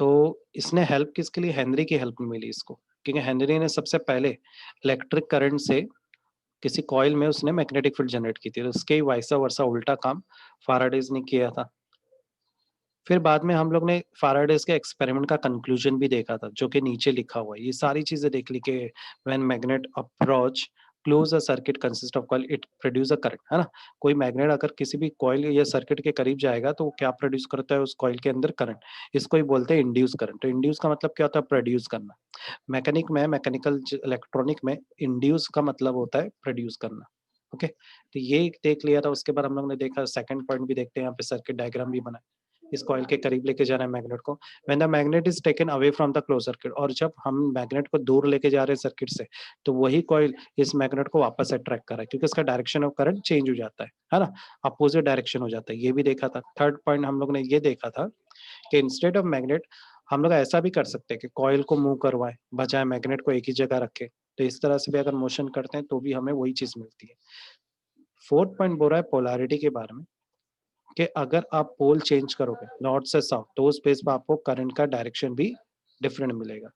तो इसने हेल्प किसके लिए, हेनरी की हेल्प मिली इसको, क्योंकि हेनरी ने सबसे पहले इलेक्ट्रिक करंट से किसी कॉइल में उसने मैग्नेटिक फील्ड जनरेट की थी, तो उसके ही वाइसा वर्सा उल्टा काम फाराडेज ने किया था। फिर बाद में हम लोग ने फाराडेज के एक्सपेरिमेंट का कंक्लूजन भी देखा था, जो कि नीचे लिखा हुआ है। ये सारी चीजें देख ली कि when magnet approach close a circuit consist of coil it produce a current, है ना। कोई मैग्नेट अगर किसी भी कॉइल या सर्किट के करीब जाएगा तो वो क्या प्रोड्यूस करता है उस कॉइल के अंदर, करंट। इसको ही बोलते हैं इंड्यूस करंट। तो इंड्यूस का मतलब क्या होता है, प्रोड्यूस करना। मैकेनिक में, मैकेनिकल इलेक्ट्रॉनिक में इंड्यूस का मतलब होता है प्रोड्यूस करना। ओके, तो ये देख लिया था। उसके बाद हम लोग ने देखा, सेकंड पॉइंट भी देखते हैं, यहाँ पे सर्किट डायग्राम भी बना है। इस कॉइल के करीब लेके जा रहे हैं मैग्नेट को, when the magnet is taken away from the close circuit, और जब हम मैग्नेट को दूर लेके जा रहे हैं सर्किट से, तो वही कॉइल इस मैग्नेट को वापस अट्रैक्ट कर रहा है, क्योंकि इसका डायरेक्शन ऑफ करंट चेंज हो जाता है ना, अपोजिट डायरेक्शन हो जाता है। ये भी देखा था। थर्ड पॉइंट हम लोग ने ये देखा था कि इंस्टेड ऑफ मैग्नेट हम लोग ऐसा भी कर सकते हैं कि कॉइल को मूव करवाएं, बजाय मैग्नेट को एक ही जगह रखें। तो इस तरह से भी अगर मोशन करते हैं तो भी हमें वही चीज मिलती है। फोर्थ पॉइंट बोल रहा है पोलैरिटी के बारे में, कि अगर आप पोल चेंज करोगे नॉर्थ से साउथ, तो उस बेस पर आपको करंट का डायरेक्शन भी डिफरेंट मिलेगा।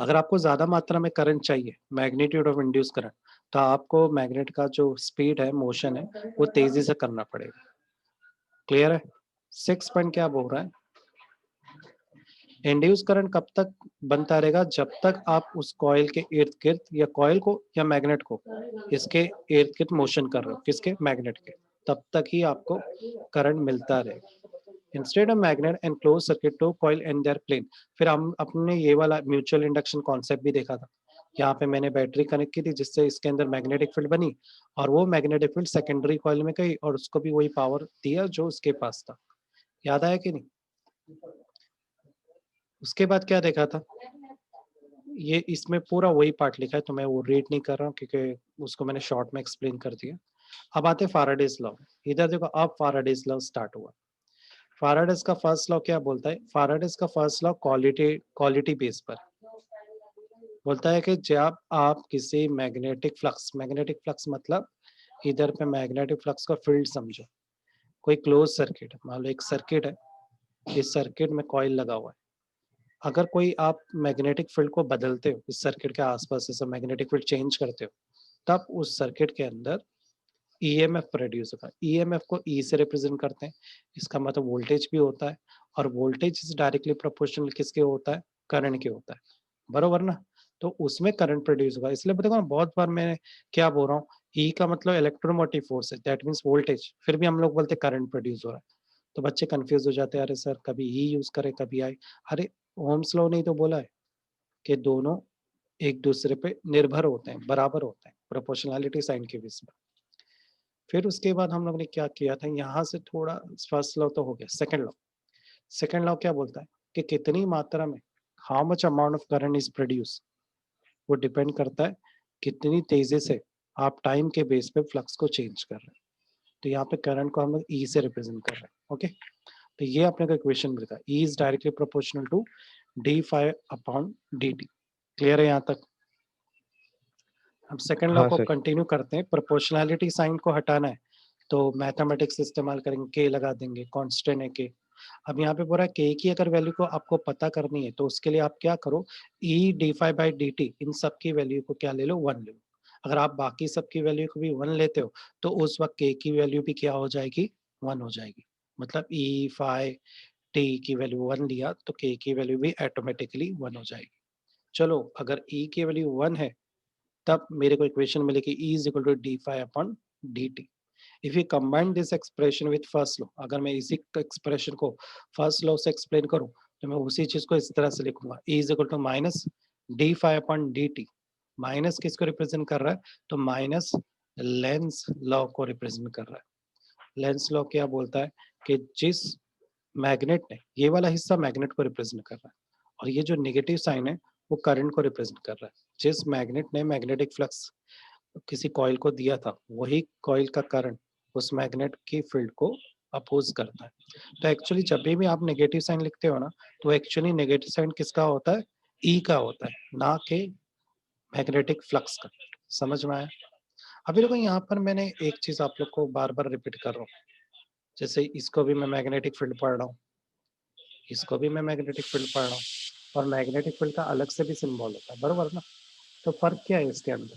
अगर आपको ज्यादा मात्रा में करंट चाहिए, मैग्नीट्यूड ऑफ इंड्यूस करंट, तो आपको मैग्नेट का जो स्पीड है, मोशन है, वो तेजी से करना पड़ेगा। क्लियर है। सिक्स पॉइंट क्या बोल रहा है, इंड्यूस करंट कब तक बनता रहेगा, जब तक आप उस कॉइल के इर्द गिर्द, या कॉइल को या मैग्नेट को इसके इर्द गिर्द मोशन कर रहे हो, किसके, मैग्नेट के, तब तक ही आपको करंट मिलता रहेगा। Instead of magnet and close circuit to coil and there plane. फिर हम अपने ये वाला म्यूचुअल इंडक्शन कॉन्सेप्ट भी देखा था। यहाँ पे मैंने बैटरी कनेक्ट की थी, जिससे इसके अंदर मैग्नेटिक फील्ड बनी, और वो मैग्नेटिक फील्ड सेकेंडरी कॉइल में गई और उसको भी वही पावर दिया जो उसके पास था। याद आया कि नहीं। उसके बाद क्या देखा था, ये इसमें पूरा वही पार्ट लिखा है, तो मैं वो रीड नहीं कर रहा हूँ, क्योंकि उसको मैंने शॉर्ट में एक्सप्लेन कर दिया। अब आते फाराडेज लॉ। इधर देखो, अब फाराडेज लॉ स्टार्ट हुआ। फाराडेज का फर्स्ट लॉ क्या बोलता है, फाराडेज का first law quality quality base पर बोलता है कि जब आप किसी मैग्नेटिक फ्लक्स मतलब इधर पे मैग्नेटिक फ्लक्स का फील्ड समझो। कोई क्लोज सर्किट, मान लो एक सर्किट है, इस सर्किट में कॉइल लगा हुआ है। अगर कोई आप मैग्नेटिक फील्ड को बदलते हो, इस सर्किट के आसपास ऐसा मैग्नेटिक फील्ड चेंज करते हो, तब उस सर्किट के अंदर ईएमएफ प्रोड्यूस होगा। ईएमएफ को ई से रिप्रेजेंट करते हैं, इसका मतलब वोल्टेज भी होता है, और वोल्टेज इज डायरेक्टली प्रोपोर्शनल किसके होता है, करंट के होता है, बरोबर ना। तो उसमें करंट प्रोड्यूस होगा। इसलिए बताऊंगा, बहुत बार मैं क्या बोल रहा हूँ, ई का मतलब इलेक्ट्रोमोटिव फोर्स है, दैट मीन्स वोल्टेज, फिर भी हम लोग बोलते करंट प्रोड्यूस हो रहा है। तो बच्चे कंफ्यूज हो जाते हैं, अरे सर कभी ई यूज करे कभी आई। अरे ओम्स लॉ नहीं तो बोला है कि दोनों एक दूसरे पे निर्भर होते हैं, बराबर होते हैं, प्रोपोर्शनैलिटी साइन के बेस पर। फिर उसके बाद हम लोग ने क्या किया था, यहाँ से थोड़ा, फर्स्ट लॉ तो हो गया, सेकंड लॉ। सेकंड लॉ क्या बोलता है कि कितनी मात्रा में, how much amount of current is produce, वो डिपेंड करता है कितनी तेजी से आप टाइम के बेस पे फ्लक्स को चेंज कर रहे हैं। तो यहाँ पे करंट को हम लोग ई से रिप्रेजेंट कर रहे हैं। ओके, तो ये अपने को इक्वेशन मिलता है, e is directly proportional to d phi upon d t. Clear है यहाँ तक। हम सेकंड लॉ हाँ को सर। कंटिन्यू करते हैं। प्रोपोर्शनैलिटी साइन को हटाना है तो मैथमेटिक्स इस्तेमाल करेंगे, के लगा देंगे, कांस्टेंट है के। अब यहाँ पे पूरा के की अगर वैल्यू को आपको पता करनी है, तो उसके लिए आप क्या करो, E D five by D T, इन सब की वैल्यू को क्या ले लो, वन ले लो। अगर आप बाकी सब की वैल्यू को भी वन लेते हो, तो उस वक्त के की वैल्यू भी क्या हो जाएगी, वन हो जाएगी। मतलब ई फाइव टी की वैल्यू वन लिया तो के की वैल्यू भी ऑटोमेटिकली वन हो जाएगी। चलो, अगर ई की वैल्यू वन है, तब मेरे को इक्वेशन मिलेगी E is equal to d5 upon dt. If you combine this expression with first law, अगर मैं इसी एक्सप्रेशन को फर्स्ट लॉ से एक्सप्लेन करूं, तो मैं उसी चीज को इस तरह से लिखूंगा, E is equal to minus d5 upon dt। Minus किसको रिप्रेजेंट कर रहा है, तो माइनस लेंस लॉ को रिप्रेजेंट कर रहा है। लेंस लॉ क्या बोलता है कि जिस मैग्नेट ने, ये वाला हिस्सा मैग्नेट को रिप्रेजेंट कर रहा है, और ये जो नेगेटिव साइन है वो करंट को रिप्रेजेंट कर रहा है। जिस मैग्नेट ने मैग्नेटिक फ्लक्स किसी कॉइल को दिया था, वही कॉइल का करंट उस मैग्नेट की फील्ड को अपोज करता है। तो एक्चुअली जब भी आप नेगेटिव साइन लिखते हो ना, तो एक्चुअली नेगेटिव साइन किसका होता है, ई का होता है, ना कि मैग्नेटिक फ्लक्स का। समझ में आया। अभी देखो, यहाँ पर मैंने एक चीज आप लोग को बार बार रिपीट कर रहा हूँ, जैसे इसको भी मैं मैग्नेटिक फील्ड पढ़ रहा हूँ, इसको भी मैं मैग्नेटिक फील्ड पढ़ रहा हूँ, और मैग्नेटिक फील्ड का अलग से भी सिंबल होता है, बरोबर ना। तो फर्क क्या है इसके अंदर?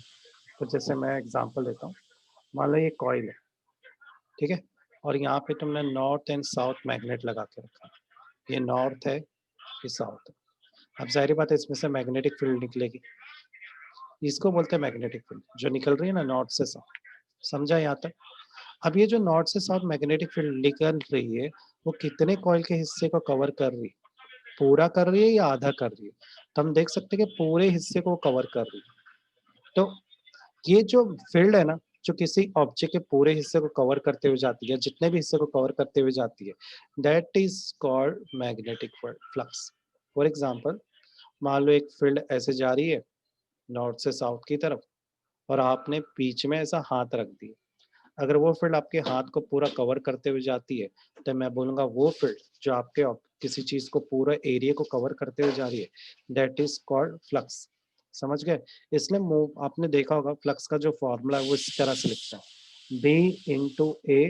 तो जैसे मैं एग्जांपल देता हूँ, मान लो ये कॉइल है, ठीक है, और यहाँ पे तुमने नॉर्थ एंड साउथ मैग्नेट लगा के रखा है। ये नॉर्थ है, ये साउथ है। अब जाहिर बात है इसमें से मैग्नेटिक फील्ड निकलेगी, इसको बोलते हैं मैग्नेटिक फील्ड, जो निकल रही है ना नॉर्थ से साउथ। समझा यहाँ तक? अब ये जो नॉर्थ से साउथ मैग्नेटिक फील्ड निकल रही है, वो कितने कॉइल के हिस्से को कवर कर रही है? पूरा कर रही है या आधा कर रही है? तो हम देख सकते हैं कि पूरे हिस्से को कवर कर रही है। तो ये जो फील्ड है ना, जो किसी ऑब्जेक्ट के पूरे हिस्से को कवर करते हुए जाती है, जितने भी हिस्से को कवर करते हुए जाती है, that is called magnetic flux. For example, मान लो एक फील्ड ऐसे जा रही है नॉर्थ से साउथ की तरफ, और आपने बीच में ऐसा हाथ रख दिया। अगर वो फील्ड आपके हाथ को पूरा कवर करते हुए जाती है, तो मैं बोलूंगा वो फील्ड जो आपके किसी चीज को पूरा एरिया को कवर करते हुए जा रही है, दैट इज कॉल्ड फ्लक्स। समझ गए? इसलिए मूव आपने देखा होगा, फ्लक्स का जो फॉर्मूला है वो इस तरह से लिखता है, बी इंटू ए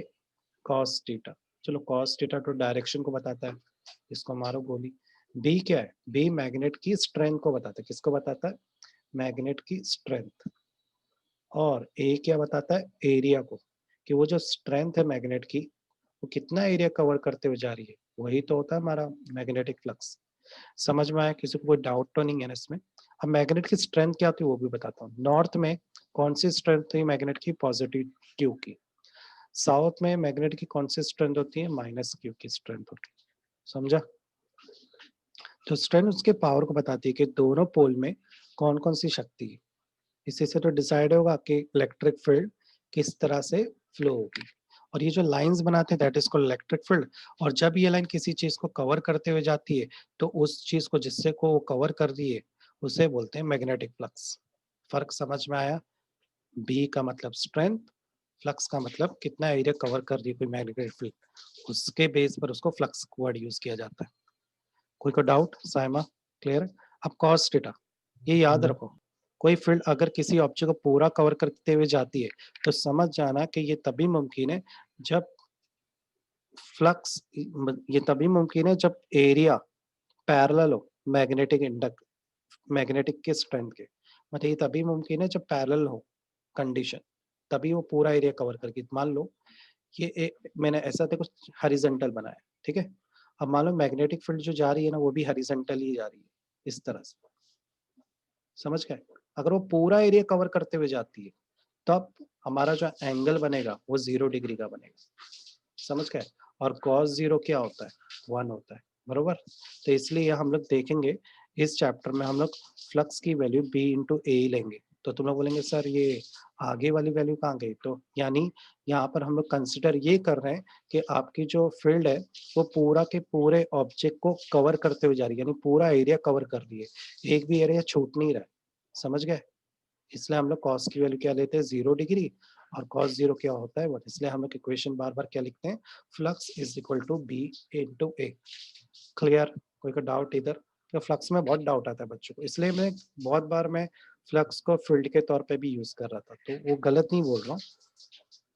कॉस थीटा। चलो कॉस थीटा तो डायरेक्शन को बताता है, इसको मारो गोली। बी क्या है? बी मैग्नेट की स्ट्रेंथ को बताता है। किसको बताता है? मैग्नेट की स्ट्रेंथ। और ए क्या बताता है? एरिया को, कि वो जो स्ट्रेंथ है मैग्नेट की, वो कितना एरिया कवर करते हुए जा रही है, वही तो होता है हमारा मैग्नेटिक फ्लक्स। समझ में आया? किसी को कोई डाउट तो नहीं है ना इसमें? अब मैग्नेट की स्ट्रेंथ क्या होती है वो भी बताता हूँ। नॉर्थ में कौन सी स्ट्रेंथ थी मैग्नेट की? पॉजिटिव क्यू की। साउथ में मैग्नेट की कौन सी स्ट्रेंथ होती है? माइनस क्यू की स्ट्रेंथ होती है। समझा? तो स्ट्रेंथ उसके पावर को बताती है कि दोनों पोल में कौन कौन सी शक्ति है। इसी से तो डिसाइड होगा कि इलेक्ट्रिक फील्ड किस तरह से फ्लो होगी। और ये जो लाइंस बनाते हैं that is called electric field. और जब ये लाइन किसी चीज को कवर करते हुए जाती है, तो उस चीज को जिससे को वो कवर कर रही है, उसे बोलते हैं मैग्नेटिक फ्लक्स। फर्क समझ में आया? बी का मतलब स्ट्रेंथ, फ्लक्स का मतलब कितना एरिया कवर कर रही है कोई मैग्नेटिक फील्ड, उसके बेस पर उसको फ्लक्स वर्ड यूज किया जाता है। कोई को डाउट? साइमा क्लियर? अब कॉस थीटा, ये याद रखो, कोई फील्ड अगर किसी ऑब्जेक्ट को पूरा कवर करते हुए जाती है, तो समझ जाना कि ये तभी मुमकिन है जब फ्लक्स, ये तभी मुमकिन है जब एरिया पैरेलल हो मैग्नेटिक इंडक्ट, मैग्नेटिक के स्ट्रेंथ के। मतलब ये तभी मुमकिन है जब पैरेलल हो कंडीशन, तभी वो पूरा एरिया कवर करके। मान लो मैंने ऐसा देखो हॉरिजॉन्टल बनाया, ठीक है। अब मान लो मैग्नेटिक फील्ड जो जा रही है ना, वो भी हॉरिजॉन्टल ही जा रही है, इस तरह से। समझ गए? अगर वो पूरा एरिया कवर करते हुए जाती है, तब हमारा जो एंगल बनेगा वो 0 डिग्री का बनेगा। समझ गए? और cos 0 क्या होता है? 1 होता है, बरोबर। तो इसलिए हम लोग देखेंगे इस चैप्टर में, हम लोग फ्लक्स की वैल्यू b इंटू ए लेंगे। तो तुम लोग बोलेंगे सर ये आगे वाली वैल्यू कहाँ गई? तो यानी यहाँ पर हम लोग कंसिडर ये कर रहे हैं कि आपकी जो फील्ड है वो पूरा के पूरे ऑब्जेक्ट को कवर करते हुए जा रही है, यानी पूरा एरिया कवर कर रही है, एक भी एरिया छूट नहीं रहा है। समझ गए? इसलिए हम लोग कॉस की वैल्यू क्या लेते हैं? 0 डिग्री। और कॉस 0 क्या होता है? वो इसलिए हम लोग इक्वेशन बार बार क्या लिखते हैं? Flux is equal to B into A. Clear? कोई का डाउट इधर? तो फ्लक्स में बहुत डाउट आता है बच्चों को, इसलिए मैं बहुत बार मैं फ्लक्स को फील्ड के तौर पे भी यूज कर रहा था, तो वो गलत नहीं बोल रहा हूँ।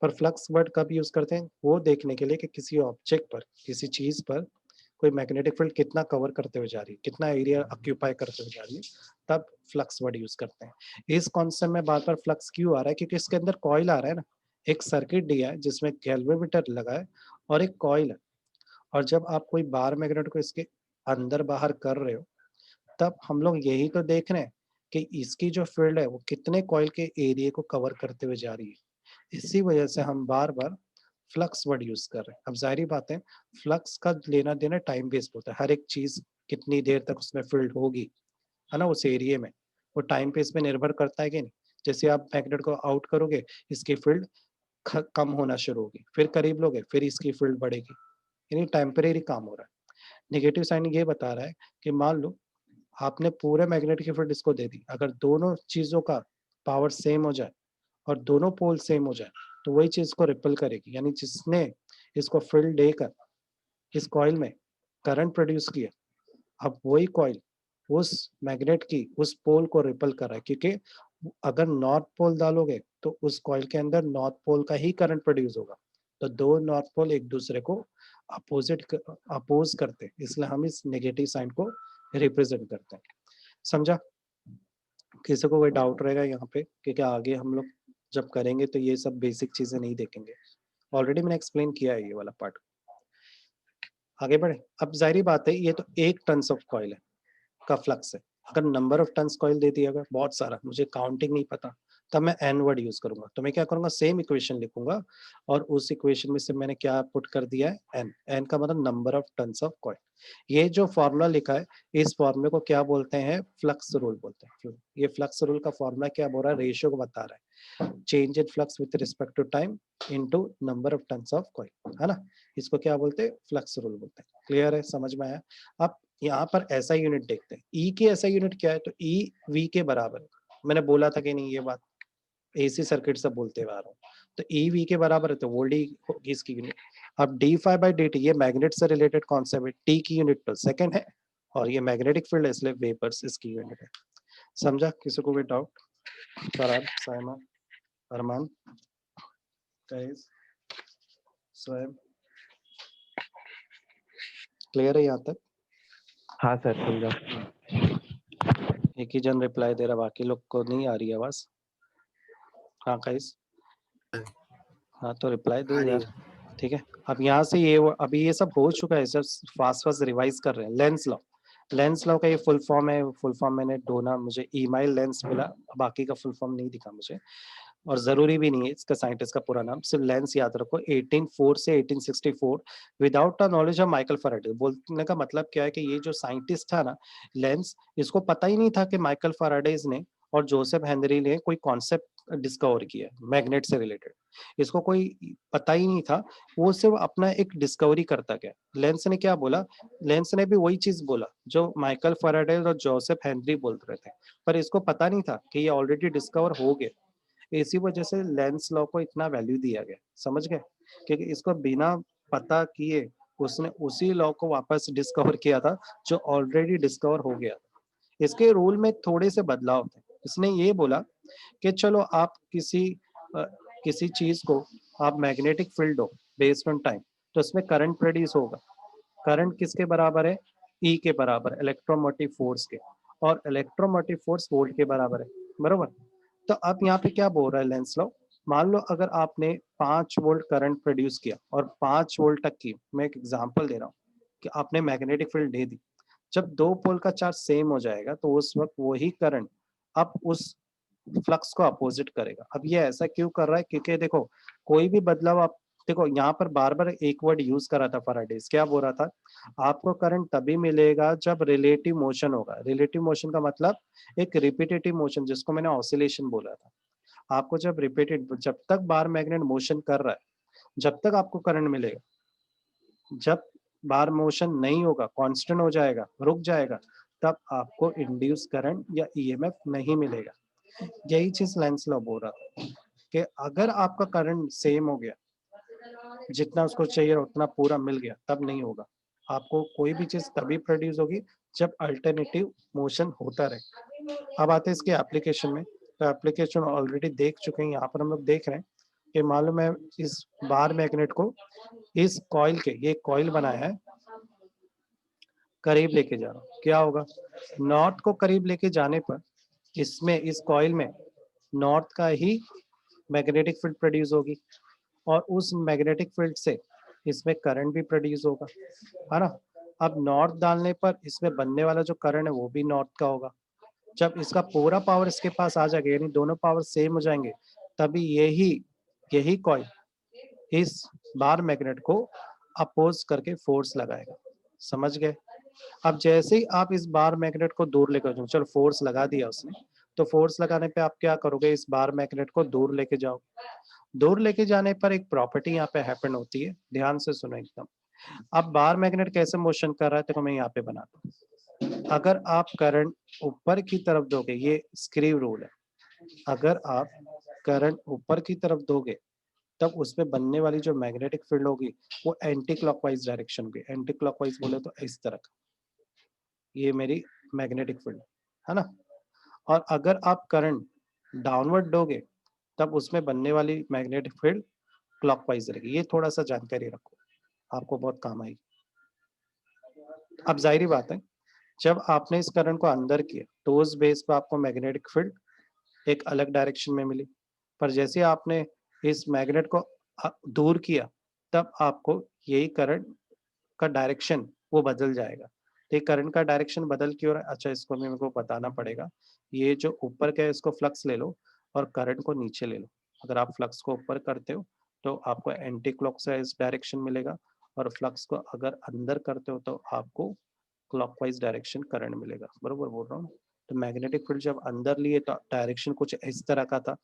पर फ्लक्स वर्ड कब यूज करते हैं? वो देखने के लिए कि किसी ऑब्जेक्ट पर, किसी चीज पर कोई मैग्नेटिक फील्ड कितना कवर करते हुए जा रही है, कितना एरिया ऑक्यूपाई करते हुए जा रही है, तब फ्लक्स वर्ड यूज करते हैं। इस कॉन्सेप्ट में बार बार फ्लक्स क्यों आ रहा है? क्योंकि इसके अंदर कॉइल आ रहा है ना, एक सर्किट दिया है जिसमें गैल्वेमीटर लगा है और एक कॉइल है। और जब आप कोई बार मैग्नेट को इसके अंदर बाहर कर रहे हो, तब हम लोग यही तो देख रहे हैं कि इसकी जो फील्ड है वो कितने कॉइल के एरिया को कवर करते हुए जा रही है। इसी वजह से हम बार बार फ्लक्स वर्ड यूज कर रहे हैं। अब जाहिर बात है फ्लक्स का लेना देना टाइम बेस्ड होता है, हर एक चीज कितनी देर तक उसमें फील्ड होगी, है ना, उस एरिया में, वो टाइम पे पे निर्भर करता है कि नहीं। जैसे आप मैग्नेट को आउट करोगे, इसकी फील्ड कम होना शुरू होगी, फिर करीब लोगे, फिर इसकी फील्ड बढ़ेगी, यानी टेम्परेरी काम हो रहा है। नेगेटिव साइन ये बता रहा है कि मान लो आपने पूरे मैग्नेट की फील्ड इसको दे दी, अगर दोनों चीजों का पावर सेम हो जाए और दोनों पोल सेम हो जाए, तो वही चीज को रिपल करेगी। यानी जिसने इसको फील्ड देकर इस कॉइल में करंट प्रोड्यूस किया, अब वही कॉइल उस मैग्नेट की उस पोल को रिपल कर रहा है, क्योंकि अगर नॉर्थ पोल डालोगे तो उस कॉइल के अंदर नॉर्थ पोल का ही करंट प्रोड्यूस होगा, तो दो नॉर्थ पोल एक दूसरे को अपोज करते हैं, इसलिए हम इस नेगेटिव साइन को रिप्रेजेंट करते हैं। समझा? किसी को कोई डाउट रहेगा यहाँ पे? क्योंकि आगे हम लोग जब करेंगे तो ये सब बेसिक चीजें नहीं देखेंगे, ऑलरेडी मैंने एक्सप्लेन किया है ये वाला पार्ट। आगे बढ़े। अब जाहिर बात है, ये तो एक टन्स ऑफ कॉइल है का फ्लक्स है। अगर नंबर ऑफ टन्स कॉइल दे दिया, अगर बहुत सारा, मुझे काउंटिंग नहीं पता, तब मैं एन वर्ड यूज करूंगा। तो मैं क्या करूंगा, सेम इक्वेशन लिखूंगा और उस इक्वेशन में से मैंने क्या पुट कर दिया है, एन। एन का मतलब number of turns of coil. ये जो फॉर्मूला लिखा है, इस फॉर्मूले को क्या बोलते हैं, फ्लक्स रूल बोलते हैं। ये फ्लक्स रूल का फॉर्मूला क्या बोल रहा है, रेशियो को बता रहा है, change in flux with respect to time into number of turns of coil, है ना। इसको क्या बोलते हैं, फ्लक्स रूल बोलते हैं। क्लियर है, समझ में आया? अब यहाँ पर ऐसा यूनिट देखते हैं, ई की ऐसा यूनिट क्या है, तो ई वी के बराबर है। मैंने बोला था कि नहीं, ये बात एसी सर्किट से बोलते हुए आ रहा हूँ। तो ई वी के बराबर है, तो वोल्ट ही होगी इसकी यूनिट। अब d phi by D t, ये मैग्नेट से रिलेटेड कॉन्सेप्ट है, टी की यूनिट तो सेकंड है, और ये मैग्नेटिक फील्ड है, इसलिए वेपर्स इसकी यूनिट है। समझा? किसी को भी डाउट? फरहाद, साइमा, अरमान, कैस, स्वयं, क्लियर है यहाँ तक? हाँ सर, समझा। एक ही जन रिप्लाई दे रहा, बाकी लोग को नहीं आ रही आवाज। हाँ कैस, हाँ तो रिप्लाई दो यार। ठीक है, अब यहाँ से ये अभी ये सब हो चुका है, सब फास्ट फास्ट रिवाइज कर रहे हैं। लेंस लॉ, लेंस लॉ का ये फुल फॉर्म है, फुल फॉर्म मैंने ढूंढा, मुझे ईमाइल लेंस मिला, बाकी का फुल फॉर्म नहीं दिखा मुझे, और जरूरी भी नहीं है इसका साइंटिस्ट का पूरा नाम, सिर्फ लेंस याद रखो। 1804 से 1864 without the knowledge of Michael Faraday. बोलने का मतलब क्या है कि ये जो साइंटिस्ट था ना, लेंस, इसको पता ही नहीं था कि माइकल फैराडेज ने और जोसेफ हेनरी ने कोई कॉन्सेप्ट डिस्कवर किया है मैग्नेट से रिलेटेड, इसको कोई पता ही नहीं था। वो सिर्फ अपना एक डिस्कवरी करता गया। लेंस ने क्या बोला, लेंस ने भी वही चीज बोला जो माइकल फैराडे और जोसेफ हेनरी बोल रहे थे, पर इसको पता नहीं था कि ये ऑलरेडी डिस्कवर हो गए। इसी वजह से लेंस लॉ को इतना वैल्यू दिया गया, समझ गए? क्योंकि इसको बिना पता किए उसने उसी लॉ को वापस डिस्कवर किया था जो ऑलरेडी डिस्कवर हो गया था। इसके रूल में थोड़े से बदलाव थे। इसने ये बोला कि चलो आप किसी चीज को आप मैग्नेटिक फील्ड हो बेस्ड ऑन टाइम, तो इसमें करंट प्रोड्यूस होगा। करंट किसके बराबर है, ई के बराबर, इलेक्ट्रोमोटिव फोर्स के, और इलेक्ट्रोमोटिव फोर्स वोल्ट के बराबर है, बराबर। तो अब यहाँ पे क्या बोल रहा है लेंस लॉ, मान लो अगर आपने 5 वोल्ट करंट प्रोड्यूस किया और 5 वोल्ट तक की, मैं एक एग्जांपल दे रहा हूँ, कि आपने मैग्नेटिक फील्ड दे दी, जब दो पोल का चार्ज सेम हो जाएगा तो उस वक्त वही करंट अब उस फ्लक्स को अपोजिट करेगा। अब ये ऐसा क्यों कर रहा है, क्योंकि देखो कोई भी बदलाव आप देखो, यहाँ पर बार बार एक वर्ड यूज करा था फैराडेज, क्या बोल रहा था, आपको करंट तभी मिलेगा जब रिलेटिव मोशन होगा। रिलेटिव मोशन का मतलब एक रिपीटेटिव मोशन, जिसको मैंने ऑसिलेशन बोला था। आपको जब रिपीटेड, जब तक बार मैग्नेट मोशन कर रहा है जब तक आपको करंट मिलेगा, जब बार मोशन नहीं होगा, कांस्टेंट हो जाएगा, रुक जाएगा, तब आपको इंड्यूस करंट या ईएमएफ नहीं मिलेगा। यही चीज लेंस लॉ बोल रहा था कि अगर आपका करंट सेम हो गया, जितना उसको चाहिए उतना पूरा मिल गया, तब नहीं होगा। आपको कोई भी चीज तभी प्रोड्यूस होगी जब अल्टरनेटिव मोशन होता रहे। अब आते हैं इसके एप्लीकेशन में, तो एप्लीकेशन ऑलरेडी देख चुके हैं, यहाँ पर हम लोग देख रहे हैं कि मालूम है इस बार मैग्नेट को इस कॉइल के, ये कॉइल बनाया है, करीब लेके जा रहा हूँ, क्या होगा, नॉर्थ को करीब लेके जाने पर इसमें, इस कॉइल में नॉर्थ का ही मैग्नेटिक फील्ड प्रोड्यूस होगी, और उस मैग्नेटिक फील्ड से इसमें करंट भी प्रोड्यूस होगा, है ना। अब नॉर्थ डालने पर इसमें बनने वाला जो करंट है वो भी नॉर्थ का होगा। जब इसका पूरा पावर इसके पास आ जाएगा, यानी दोनों पावर सेम हो जाएंगे, तभी यही यही कॉइल इस बार मैग्नेट को अपोज करके फोर्स लगाएगा। समझ गए? अब जैसे ही आप इस बार मैग्नेट को दूर लेकर जाओ, चलो फोर्स लगा दिया उसने, तो फोर्स लगाने पे आप क्या करोगे, इस बार मैग्नेट को दूर लेके जाओ। दूर लेके जाने पर एक प्रॉपर्टी यहाँ पे हैपन होती है, ध्यान से सुनो एकदम। अब बार मैग्नेट कैसे मोशन कर रहा है, तो मैं यहाँ पे बनाता हूँ। अगर आप करंट ऊपर की तरफ दोगे, ये स्क्रीव रूल है, अगर आप करंट ऊपर की तरफ दोगे तब उसमें बनने वाली जो मैग्नेटिक फील्ड होगी वो एंटी क्लॉकवाइज डायरेक्शन होगी। एंटी क्लॉकवाइज बोले तो इस तरह का, ये मेरी मैग्नेटिक फील्ड है ना। और अगर आप करंट डाउनवर्ड दोगे तब उसमें बनने वाली मैग्नेटिक फील्ड क्लॉकवाइज रहेगी। ये थोड़ा सा जानकारी रखो, आपको बहुत काम आएगी। अब जाहिर बात है, जब आपने इस करंट को अंदर किया तो उस बेस पर आपको मैग्नेटिक फील्ड एक अलग डायरेक्शन में मिली, पर जैसे आपने इस मैग्नेट को दूर किया तब आपको यही करंट का डायरेक्शन वो बदल जाएगा। तो करंट का डायरेक्शन बदल क्यों रहा है? अच्छा, इसको मेरे को बताना पड़ेगा। ये जो ऊपर का है इसको फ्लक्स ले लो और करंट को नीचे ले लो। अगर आप फ्लक्स को ऊपर करते हो तो आपको एंटी क्लॉकवाइज डायरेक्शन मिलेगा, और फ्लक्स को अगर अंदर करते हो तो आपको क्लॉकवाइज डायरेक्शन करंट मिलेगा। बरोबर बोल रहा हूँ? तो मैग्नेटिक फील्ड जब अंदर लिए तो डायरेक्शन कुछ इस तरह का था,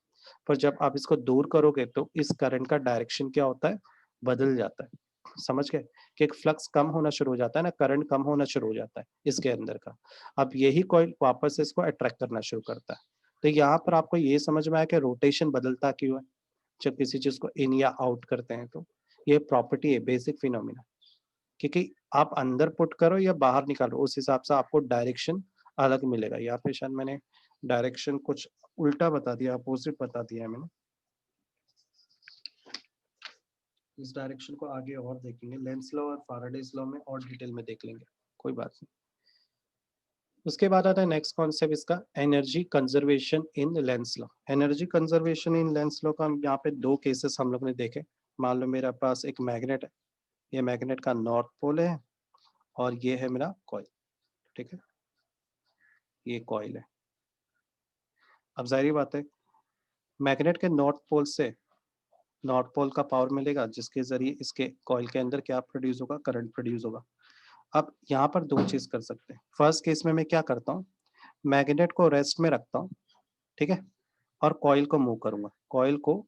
पर जब आप इसको दूर करोगे तो इस करंट का डायरेक्शन क्या होता है? बदल जाता है। समझ गए कि एक फ्लक्स कम होना शुरू हो जाता है ना, करंट कम होना शुरू हो जाता है इसके अंदर का। अब यही कॉइल वापस से इसको अट्रैक्ट करना शुरू करता है। तो यहाँ पर आपको ये समझ में आया कि रोटेशन बदलता क्यों है जब किसी चीज को इन या आउट करते हैं। तो ये प्रॉपर्टी है, बेसिक फिनोमिना, क्योंकि आप अंदर पुट करो या बाहर निकालो उस हिसाब से आपको डायरेक्शन अलग मिलेगा। यहाँ पे शायद मैंने डायरेक्शन कुछ उल्टा बता दिया, अपोजिट बता दिया है मैंने। इस डायरेक्शन को आगे और देखेंगे, लेंस लॉ और फैराडेज लॉ में और डिटेल में देख लेंगे, कोई बात नहीं। उसके बाद आता है नेक्स्ट कॉन्सेप्ट इसका, energy conservation in Lenz law. Energy conservation in Lenz law का यहाँ पे दो केसेस हम लोग ने देखे। मान लो मेरे पास एक मैग्नेट है, ये मैग्नेट का नॉर्थ पोल है और ये है मेरा कॉइल, ठीक है, ये कॉइल है। अब जाहिर बात है, मैग्नेट के नॉर्थ पोल से नॉर्थ पोल का पावर मिलेगा जिसके जरिए इसके कॉइल के अंदर क्या प्रोड्यूस होगा? करंट प्रोड्यूस होगा। अब यहाँ पर दो चीज कर सकते हैं। फर्स्ट केस में मैं क्या करता हूँ, मैग्नेट को रेस्ट में रखता हूँ, ठीक है, और कॉइल को मूव करूंगा। कॉइल को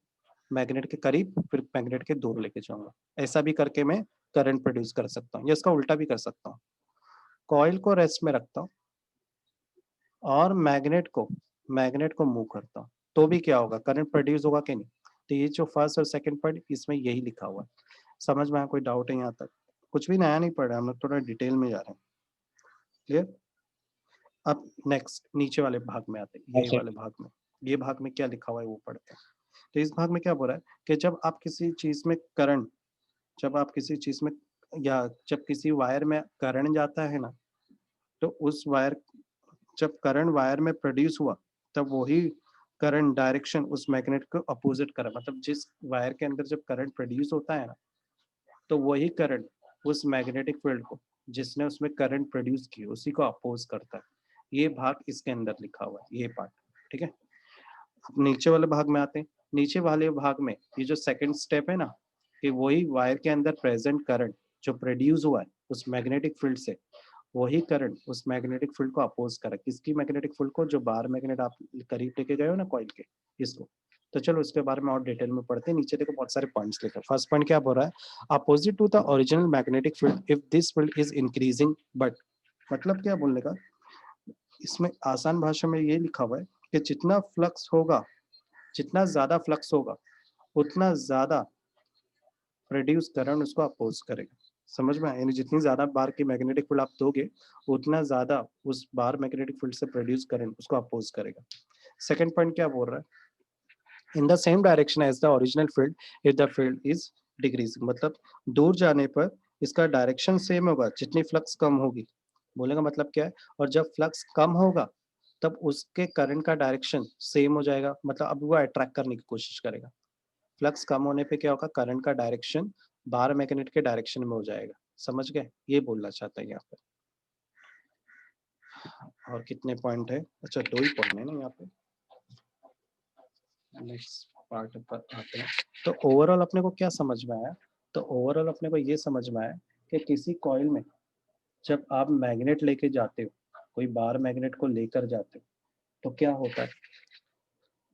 मैग्नेट के करीब फिर मैग्नेट के दूर लेके जाऊंगा। ऐसा भी करके मैं करंट प्रोड्यूस कर सकता हूँ, या इसका उल्टा भी कर सकता हूँ। कॉइल को रेस्ट में रखता हूँ और मैग्नेट को मूव करता हूँ, तो भी क्या होगा? करंट प्रोड्यूस होगा कि नहीं? तो ये जो फर्स्ट और सेकंड पॉइंट इसमें यही लिखा हुआ है। समझ में आया? कोई डाउट है यहाँ तक? कुछ भी नया नहीं पढ़ रहे हम लोग, थोड़ा डिटेल में जा रहे हैं। क्लियर? अब नेक्स्ट नीचे वाले भाग में आते हैं, ये वाले भाग में, ये भाग में क्या लिखा हुआ है वो पढ़ते हैं। तो इस भाग में क्या बोल रहा है कि जब आप किसी चीज में करंट, जब आप किसी चीज में या जब किसी वायर में करंट जाता है ना, तो उस वायर, जब करंट वायर में प्रोड्यूस हुआ तब वही करंट डायरेक्शन उस मैग्नेट को अपोजिट करा। मतलब जिस वायर के अंदर जब करंट प्रोड्यूस होता है ना, तो वही करंट उस मैग्नेटिक फील्ड को जिसने उसमें करंट प्रोड्यूस की उसी को अपोज करता है। ये भाग इसके अंदर लिखा हुआ है, ये पार्ट, ठीक है। अब नीचे वाले भाग में आते हैं। नीचे वाले भाग में ये जो सेकंड स्टेप है ना, कि वही वायर के अंदर प्रेजेंट करंट जो प्रोड्यूस हुआ है उस मैग्नेटिक फील्ड से, वही करंट उस मैग्नेटिक फील्ड को अपोज करा। किसकी मैग्नेटिक फील्ड को? जो बाहर मैग्नेट आप करीब लेके गए हो ना कॉइल के, इसको। तो चलो इसके बारे में और डिटेल में पढ़ते हैं। नीचे देखो बहुत सारे पॉइंट्स लिखे। फर्स्ट पॉइंट क्या बोल रहा है? Opposite to the original magnetic field if this field is increasing but. मतलब क्या बोलने का, इसमें आसान भाषा में ये लिखा हुआ है कि जितना फ्लक्स होगा, जितना ज्यादा फ्लक्स होगा उतना ज्यादा प्रोड्यूस करंट उसको अपोज करेगा। समझ में आया? यानी जितनी ज्यादा बार की मैग्नेटिक फील्ड आप दोगे उतना ज्यादा उस बार मैग्नेटिक फील्ड से प्रोड्यूस करंट उसको अपोज करेगा। सेकंड पॉइंट क्या बोल रहा है? In the same direction as the original field if the field is decreasing. मतलब दूर जाने पर इसका डायरेक्शन सेम होगा जितनी फ्लक्स कम होगी। बोलने का मतलब क्या है? और जब फ्लक्स कम होगा तब उसके करंट का डायरेक्शन सेम हो जाएगा। मतलब अब वो अट्रैक्ट करने की कोशिश करेगा। फ्लक्स कम होने पे क्या होगा? करंट का डायरेक्शन बाहर मैग्नेट के डायरेक्शन में हो जाएगा। समझ गए? ये बोलना चाहता है यहाँ पे। और कितने पॉइंट है? अच्छा, दो ही पॉइंट है ना यहाँ पे। नेक्स्ट पार्ट पर आते हैं। तो ओवरऑल अपने को क्या समझ में आया? तो ओवरऑल अपने को ये समझ में आया कि किसी कॉइल में जब आप मैग्नेट लेके जाते हो, कोई बाहर मैग्नेट को लेकर जाते हो, तो क्या होता है?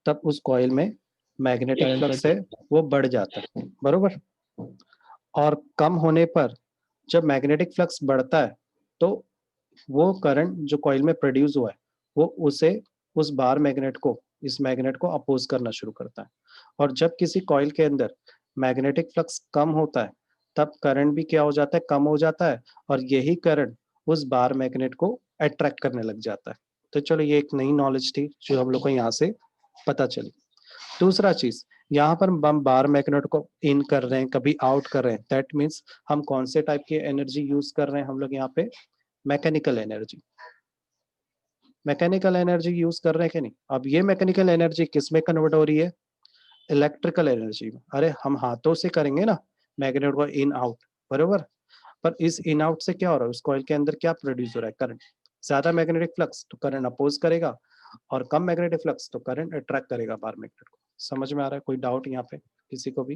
तब उस कॉइल में मैग्नेटिक फ्लक्स है वो बढ़ जाता है, बरोबर। और कम होने पर जब मैग्नेटिक फ्लक्स बढ़ता है तो वो करंट जो कॉइल में प्रोड्यूस हुआ है वो उसे उस बार मैग्नेट को, इस मैग्नेट को अपोज करना शुरू करता है। और जब किसी कॉइल के अंदर मैग्नेटिक फ्लक्स कम होता है तब करंट भी क्या हो जाता है? कम हो जाता है, और यही करंट उस बार मैग्नेट को अट्रैक्ट करने लग जाता है। तो चलो ये एक नई नॉलेज थी जो हम लोग को यहाँ से पता चली। दूसरा चीज, यहाँ पर हम बार मैग्नेट को इन कर रहे हैं, कभी आउट कर रहे हैं, दैट मीन्स हम कौन से टाइप की एनर्जी यूज कर रहे हैं हम लोग यहाँ पे, mechanical energy. Mechanical energy use कर रहे हैं कि नहीं। अब ये मैकेनिकल एनर्जी किस में कन्वर्ट हो रही है, इलेक्ट्रिकल एनर्जी में। अरे हम हाथों से करेंगे ना मैग्नेट को इन आउट, बरोबर। पर इस इन आउट से क्या हो रहा है, उस कॉइल के अंदर क्या प्रोड्यूस हो रहा है, करंट। ज्यादा मैग्नेटिक फ्लक्स तो करंट अपोज करेगा, और कम मैग्नेटिक फ्लक्स तो करंट अट्रैक्ट करेगा बार मैग्नेट को। समझ में आ रहा है, कोई डाउट यहाँ पे किसी को भी।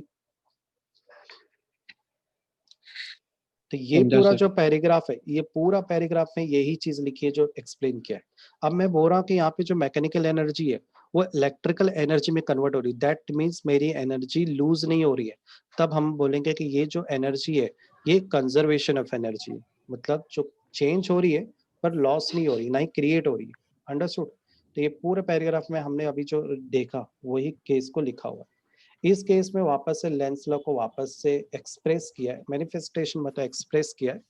तो ये समझा पूरा सर। जो पैराग्राफ है, ये पूरा पैराग्राफ में यही चीज लिखी है जो एक्सप्लेन किया है। अब मैं बोल रहा हूँ कि यहाँ पे जो मैकेनिकल एनर्जी है वो इलेक्ट्रिकल एनर्जी में कन्वर्ट हो रही है, दैट मीन्स मेरी एनर्जी लूज नहीं हो रही है। तब हम बोलेंगे कि ये जो एनर्जी है ये कंजर्वेशन ऑफ एनर्जी है, मतलब जो चेंज हो रही है पर लॉस नहीं हो रही, ना ही क्रिएट हो रही है। अंडरस्टूड। तो ये पूरे पैराग्राफ में हमने अभी जो देखा वही केस को लिखा हुआ है। इस केस में वापस से लेंस लॉ को वापस से एक्सप्रेस किया है, मैनिफेस्टेशन मतलब एक्सप्रेस किया है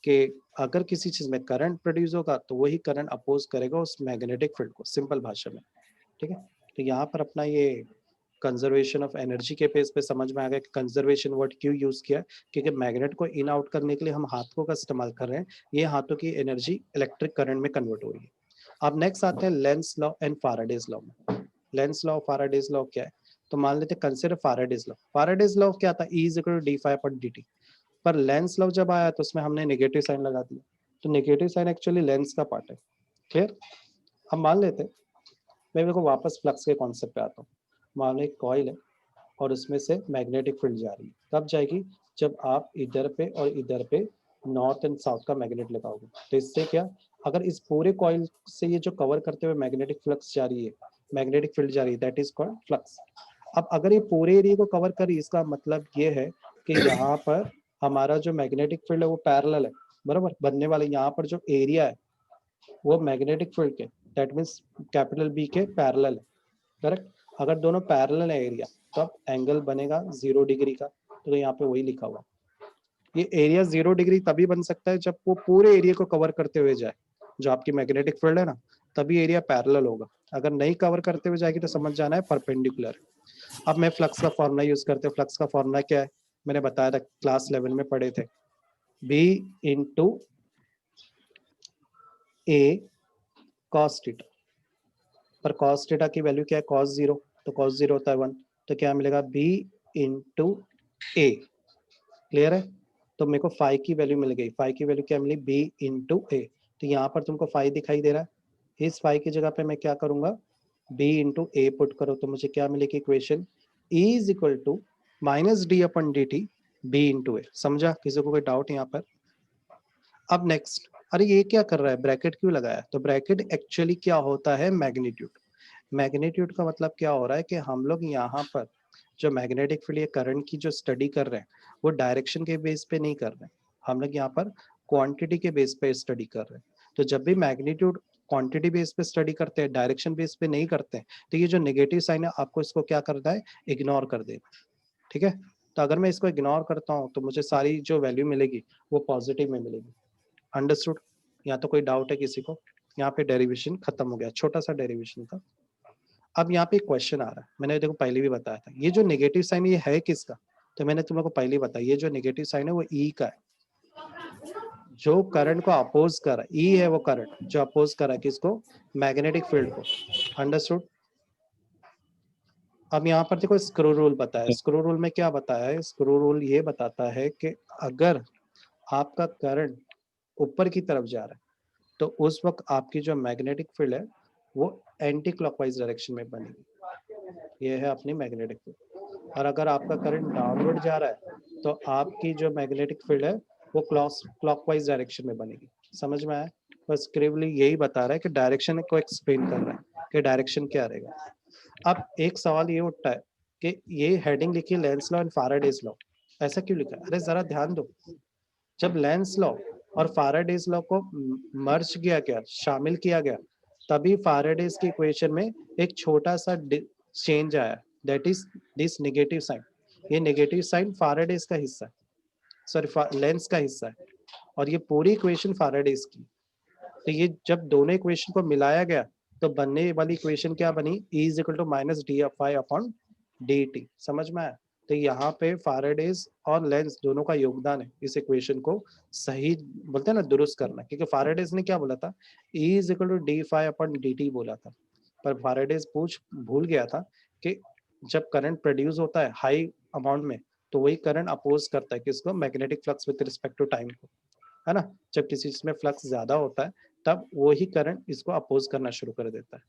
कि अगर किसी चीज में करंट प्रोड्यूस होगा तो वही करंट अपोज करेगा उस मैग्नेटिक फील्ड को, सिंपल भाषा में। ठीक है। तो यहाँ पर अपना ये कंजर्वेशन ऑफ एनर्जी के पेज पे समझ में आ गया कि कंजर्वेशन वर्ड क्यों यूज किया, क्योंकि मैग्नेट को इन आउट करने के लिए हम हाथों का इस्तेमाल कर रहे हैं, ये हाथों की एनर्जी इलेक्ट्रिक करंट में कन्वर्ट हो रही है। अब नेक्स्ट आते हैं लेंस लॉ एंड फाराडेज लॉ में। लेंस लॉ, फाराडेज लॉ क्या है, तो मान लेते हैं कंसिडर फाराडेज लॉ। फाराडेज लॉ क्या था, E is equal to d∅/dt। पर लेंस लॉ जब आया तो उसमें हमने नेगेटिव साइन लगा दिया, तो नेगेटिव साइन एक्चुअली लेंस का पार्ट है। क्लियर। अब मान लेते हैं, मैं मेरे को वापस फ्लक्स के कॉन्सेप्ट पे आता हूँ। मान लो एक कॉइल है और उसमें से मैग्नेटिक फील्ड जा रही है, कब जाएगी, जब आप इधर पे और इधर पे नॉर्थ एंड साउथ का मैग्नेट लगाओगे। तो इससे क्या, अगर इस पूरे कॉइल से ये जो कवर करते हुए मैग्नेटिक फ्लक्स जा रही है, मैग्नेटिक फील्ड जा रही है, दैट इज कॉल्ड फ्लक्स। अब अगर ये पूरे एरिया को कवर करी, इसका मतलब ये है कि यहाँ पर हमारा जो मैग्नेटिक फील्ड है वो पैरेलल है, बराबर। बनने वाले यहाँ पर जो एरिया है वो मैग्नेटिक फील्ड के, दैट मीन्स कैपिटल बी के पैरेलल है, करेक्ट। अगर दोनों पैरेलल है एरिया, तब एंगल बनेगा 0 डिग्री का। तो यहाँ पे वही लिखा हुआ, ये एरिया 0 डिग्री तभी बन सकता है जब वो पूरे एरिया को कवर करते हुए जाए, जो आपकी मैग्नेटिक फील्ड है ना, तभी एरिया पैरेलल होगा। अगर नहीं कवर करते हुए जाएगी तो समझ जाना है परपेंडिकुलर। अब मैं फ्लक्स का फॉर्मूला यूज करते हैं। फ्लक्स का फॉर्मूला क्या है, मैंने बताया था, क्लास 11 में पढ़े थे, बी इंटू ए कॉस थीटा। पर कॉस थीटा की वैल्यू क्या है, cos 0, तो cos 0 होता है 1, तो क्या मिलेगा b इंटू ए। क्लियर है। तो मेरे को फाई की वैल्यू मिल गई, फाई की वैल्यू क्या मिली, b इंटू ए। तो यहाँ पर तुमको फाई दिखाई दे रहा है, इस फाई की जगह पे मैं क्या करूंगा, b इंटू ए पुट करो, तो मुझे क्या मिलेगी equation, E is equal to minus d/dt b into A. समझा, किसी को कोई डाउट यहाँ पर। अब नेक्स्ट, अरे ये क्या कर रहा है, ब्रैकेट क्यों लगाया, तो ब्रैकेट एक्चुअली क्या होता है, मैग्नीट्यूड। मैग्नीट्यूड का मतलब क्या हो रहा है कि हम लोग यहाँ पर जो मैग्नेटिक फील्ड या करंट की जो स्टडी कर रहे हैं वो डायरेक्शन के बेस पे नहीं कर रहे हैं, हम लोग यहाँ पर क्वांटिटी के बेस पे स्टडी कर रहे हैं। तो जब भी मैग्नीट्यूड क्वांटिटी बेस पे स्टडी करते हैं, डायरेक्शन बेस पे नहीं करते हैं, तो ये जो नेगेटिव साइन है आपको इसको क्या करना है, इग्नोर कर देना। ठीक है। तो अगर मैं इसको इग्नोर करता हूँ तो मुझे सारी जो वैल्यू मिलेगी वो पॉजिटिव में मिलेगी। अंडरस्टूड। यहाँ तो कोई डाउट है किसी को, यहाँ पे डेरिवेशन खत्म हो गया, छोटा सा डेरिवेशन था। अब यहाँ पे एक क्वेश्चन आ रहा है, मैंने देखो पहले भी बताया था, ये जो नेगेटिव साइन ये है किसका, तो मैंने तुम लोग को पहले ही बताया, ये जो नेगेटिव साइन है वो ई का है, जो करंट को अपोज कर रहा है। ई है वो करंट जो अपोज कर रहा है किसको, मैग्नेटिक फील्ड को। अंडरस्टूड। अब यहाँ पर देखो स्क्रू रूल बताया, स्क्रू रूल में क्या बताया है, स्क्रू रूल ये बताता है कि अगर आपका करंट ऊपर की तरफ जा रहा है तो उस वक्त आपकी जो मैग्नेटिक फील्ड है वो एंटी क्लॉकवाइज डायरेक्शन में बनेगी, ये है अपनी मैग्नेटिक फील्ड। और अगर आपका करंट डाउनवर्ड जा रहा है तो आपकी जो मैग्नेटिक फील्ड है वो क्लॉकवाइज डायरेक्शन में बनेगी। समझ में आया। बस क्रिवली यही बता रहा है कि डायरेक्शन को एक्सप्लेन कर रहा है कि डायरेक्शन क्या रहेगा। अब एक सवाल ये उठता है कि ये हेडिंग लिखी लेंस लॉ एंड फाराडेज लॉ, ऐसा क्यों लिखा है, अरे जरा ध्यान दो। जब लेंस लॉ और फाराडेज लॉ को मर्ज किया गया, शामिल किया गया, तभी फाराडेज की इक्वेशन में एक छोटा सा चेंज आया, that is this negative sign. ये नेगेटिव साइन फाराडेज का हिस्सा है, सॉरी लेंस का हिस्सा है, और ये पूरी इक्वेशन फाराडेज की। तो ये जब दोनों इक्वेशन को मिलाया गया तो बनने वाली इक्वेशन क्या बनी, E is equal to minus d phi upon dt, समझ में आया? तो यहाँ पे फाराडेज और लेंस दोनों का योगदान है इस इक्वेशन को सही बोलते हैं ना दुरुस्त करना, क्योंकि फाराडेज ने क्या बोला था, E is equal to d phi upon d t बोला था, पर फाराडेज पूछ भूल गया था कि जब करंट प्रोड्यूस होता है हाई अमाउंट में तो वही करंट अपोज करता है किसको, magnetic flux with respect to time को, है ना? जब किसी चीज में फ्लक्स ज्यादा होता है तब वही करंट इसको अपोज करना शुरू कर देता है,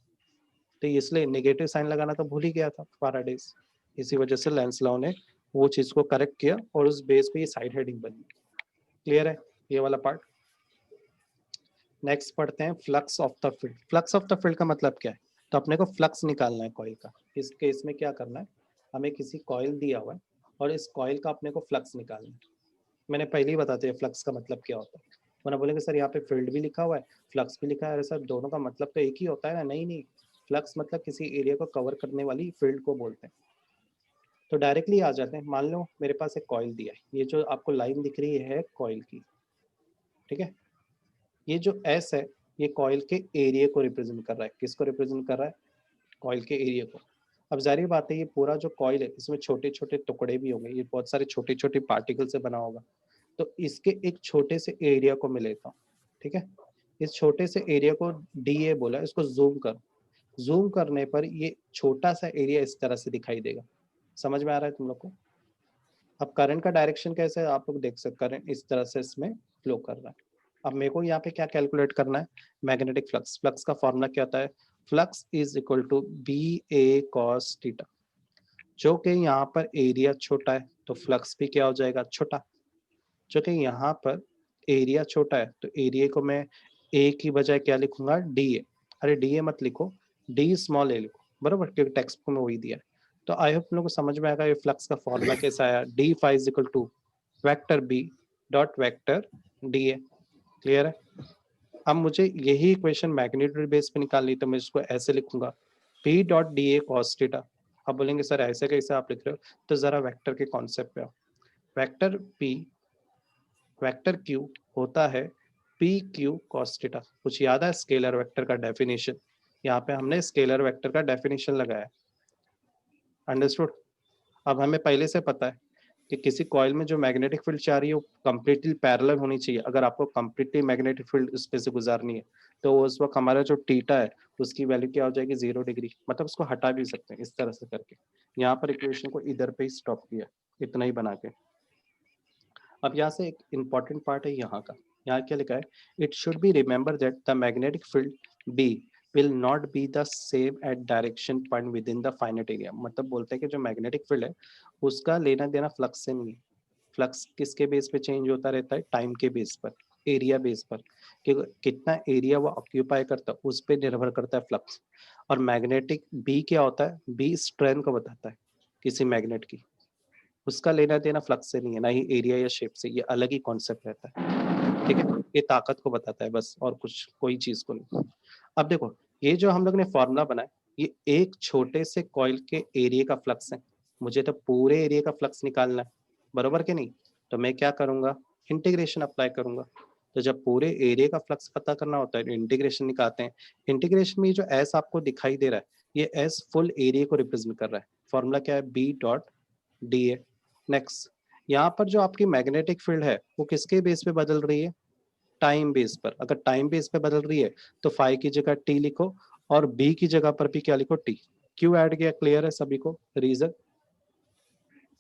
तो इसलिए नेगेटिव साइन लगाना तो भूल ही गया था फाराडेज, इसी वजह से लेंस लॉ ने वो चीज को करेक्ट किया और उस बेस पे ये साइड हेडिंग बनी। क्लियर है ये वाला पार्ट? नेक्स्ट पढ़ते हैं flux of the field. Flux of the field का मतलब क्या है, तो अपने को फ्लक्स निकालना है कॉइल का। इस केस में क्या करना है, हमें किसी कॉइल दिया हुआ है और इस कॉइल का अपने को फ्लक्स निकालना है। मैंने पहले ही बता दिया फ्लक्स का मतलब क्या होता है, वरना बोलेंगे सर यहाँ पे फील्ड भी लिखा हुआ है फ्लक्स भी लिखा है, अरे सर दोनों का मतलब तो एक ही होता है ना। नहीं नहीं, फ्लक्स मतलब किसी एरिया को कवर करने वाली फील्ड को बोलते हैं। तो डायरेक्टली आ जाते हैं, मान लो मेरे पास एक कॉइल दिया है, ये जो आपको लाइन दिख रही है कॉइल की, ठीक है? ये जो एस है ये कॉइल के एरिया को रिप्रेजेंट कर रहा है। किसको रिप्रेजेंट कर रहा है? कॉइल के एरिया को। अब जाहिर बात है ये पूरा जो कॉइल है इसमें छोटे छोटे टुकड़े भी होंगे, ये बहुत सारे छोटे छोटे पार्टिकल से बना होगा, तो इसके एक छोटे से एरिया को मैं लेता हूँ, ठीक है? इस छोटे से एरिया को डी ए बोला, इसको जूम कर, जूम करने पर ये छोटा सा एरिया इस तरह से दिखाई देगा। समझ में आ रहा है तुम लोग को? अब करंट का डायरेक्शन कैसे है आप लोग देख सकते, करंट इस तरह से इसमें फ्लो कर रहा है। अब मेरे को यहाँ पे क्या कैलकुलेट करना है, मैग्नेटिक फ्लक्स। फ्लक्स का फॉर्मूला क्या होता है, flux is equal to B A cos theta, जो कि यहाँ पर एरिया छोटा है तो फ्लक्स भी क्या हो जाएगा, छोटा। जो कि यहाँ पर एरिया छोटा है तो एरिया को मैं ए की बजाय क्या लिखूंगा, डी ए। अरे डी ए मत लिखो, डी स्मॉल ए लिखो, बरोबर, क्योंकि टेक्स्ट बुक में वही दिया है। तो आई होप लोगों को समझ में आएगा ये फ्लक्स का फॉर्मूला कैसा आया, d phi is equal to vector B dot vector d A. Clear है? अब मुझे यही इक्वेशन मैग्नीट्यूड बेस पे निकालनी, तो मैं इसको ऐसे लिखूंगा पी डॉट डी ए कॉस थीटा। अब बोलेंगे सर ऐसे कैसे आप लिख रहे हो, तो जरा वेक्टर के कॉन्सेप्ट पे आओ। वेक्टर पी, वेक्टर क्यू होता है पी क्यू कॉस थीटा। कुछ याद है स्केलर वेक्टर का डेफिनेशन? यहाँ पे हमने स्केलर वेक्टर का डेफिनेशन लगाया, अंडरस्टूड? अब हमें पहले से पता है कि किसी कॉइल में जो मैग्नेटिक फील्ड चाह रही है वो कंप्लीटली पैरेलल होनी चाहिए। अगर आपको कंप्लीटली मैग्नेटिक फील्ड उस पे से गुजारनी है तो उस वक्त हमारा जो थीटा है उसकी वैल्यू क्या हो जाएगी, 0 डिग्री। मतलब उसको हटा भी सकते हैं इस तरह से करके। यहाँ पर इक्वेशन को इधर पे ही स्टॉप किया, इतना ही बना के। अब यहाँ से एक इम्पॉर्टेंट पार्ट है यहाँ का, यहाँ क्या लिखा है, it should be remember that the magnetic field B will not be the same at direction point within the finite area। मतलब बोलते हैं कि जो मैग्नेटिक फील्ड है उसका लेना देना फ्लक्स से नहीं है। फ्लक्स किसके बेस पे चेंज होता रहता है, टाइम के बेस पर, एरिया बेस पर, कि कितना एरिया वो ऑक्यूपाई करता है उस पर निर्भर करता है फ्लक्स। और मैग्नेटिक बी क्या होता है, बी स्ट्रेंथ को बताता है किसी मैग्नेट की, उसका लेना देना फ्लक्स से नहीं है, ना ही एरिया या शेप से, ये अलग ही कॉन्सेप्ट रहता है, ठीक है? ये ताकत को बताता है बस, और कुछ कोई चीज को नहीं। अब देखो ये जो हम लोग ने फॉर्मूला बनाया ये एक छोटे से कॉइल के एरिया का फ्लक्स है, मुझे तो पूरे एरिया का फ्लक्स निकालना है, बरोबर के नहीं? तो मैं क्या करूंगा, इंटीग्रेशन अप्लाई करूंगा। तो जब पूरे एरिया का फ्लक्स पता करना होता है इंटीग्रेशन निकालते हैं। इंटीग्रेशन में जो एस आपको दिखाई दे रहा है ये एस फुल एरिया को रिप्रेजेंट कर रहा है। फॉर्मूला क्या है, B dot d A. Next, यहाँ पर जो आपकी मैग्नेटिक फील्ड है वो किसके बेस पे बदल रही है, टाइम बेस पर। अगर टाइम बेस पे बदल रही है तो फाई की जगह टी लिखो और बी की जगह पर भी क्या लिखो, टी। क्यों ऐड किया, क्लियर है सभी को रीजन?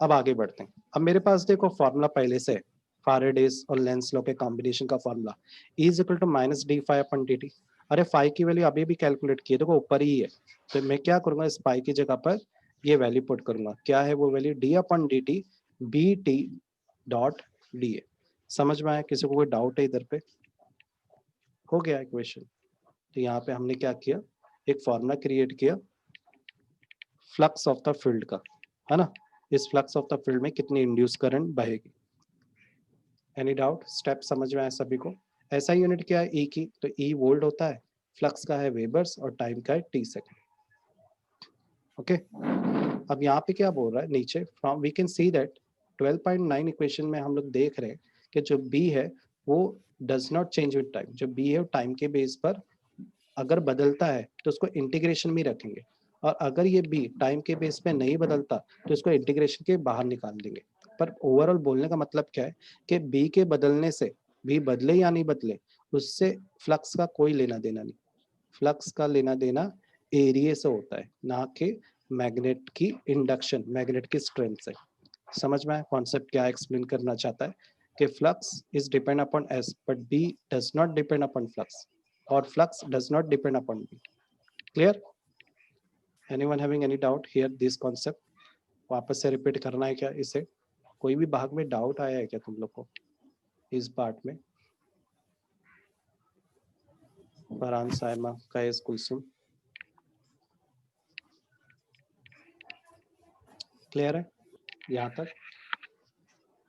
अब आगे बढ़ते हैं। अब मेरे पास देखो फॉर्मूला पहले से है, फारेडेज और लेंस लॉ के कॉम्बिनेशन का formula, E is equal to minus d phi upon d t. अरे फाई की वैल्यू अभी भी कैलकुलेट की है, देखो ऊपर ही है। तो मैं क्या करूंगा, इस पाई की जगह पर ये वैल्यू पुट करूंगा, क्या है वो value, d upon d t B t dot d A. समझ में आया? किसी को कोई डाउट है इधर पे? हो गया इक्वेशन। तो यहाँ पे हमने क्या किया, एक फॉर्मूला क्रिएट किया फ्लक्स ऑफ द फील्ड का, है ना? इस फ्लक्स ऑफ द फील्ड में कितनी इंड्यूस करंट बहेगी। Any doubt? स्टेप समझ में आया सभी को? ऐसा यूनिट क्या है, ई की, तो ई वोल्ट होता है, फ्लक्स का है वेबर्स और टाइम का है टी सेकेंड। ओके, अब यहाँ पे क्या बोल रहा है नीचे, from we can see that 12.9 equation में हम लोग देख रहे हैं कि जो बी है वो does not change with time. जो बी है टाइम के बेस पर अगर बदलता है तो उसको इंटीग्रेशन में रखेंगे, और अगर ये बी टाइम के बेस पे नहीं बदलता तो इसको इंटीग्रेशन के बाहर निकाल देंगे। पर ओवरऑल बोलने का मतलब क्या है कि बी के बदलने से, बी बदले या नहीं बदले, उससे फ्लक्स का कोई लेना देना नहीं। फ्लक्स का लेना देना एरिया से होता है, ना कि मैग्नेट की इंडक्शन, मैग्नेट की स्ट्रेंथ से। समझ में आया कॉन्सेप्ट क्या एक्सप्लेन करना चाहता है कि flux is depend upon S but B does not depend upon flux, और flux does not depend upon B. Clear? Anyone having any doubt here this concept? वापस से रिपीट करना है क्या इसे? कोई भी भाग में डाउट आया है क्या तुम लोग को इस पार्ट में? फरहान, साइमा, कैस, कुलसुम, क्लियर है यहाँ तक?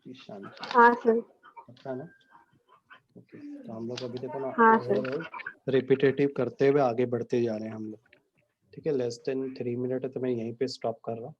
ईशान, हाँ सर। अच्छा ना? ओके, तो हम लोग अभी देखो ना हाँ सर। ओवरऑल रिपीटेटिव करते हुए आगे बढ़ते जा रहे हैं हम लोग। ठीक है, लेस देन 3 मिनट है तो मैं यहीं पे स्टॉप कर रहा हूँ।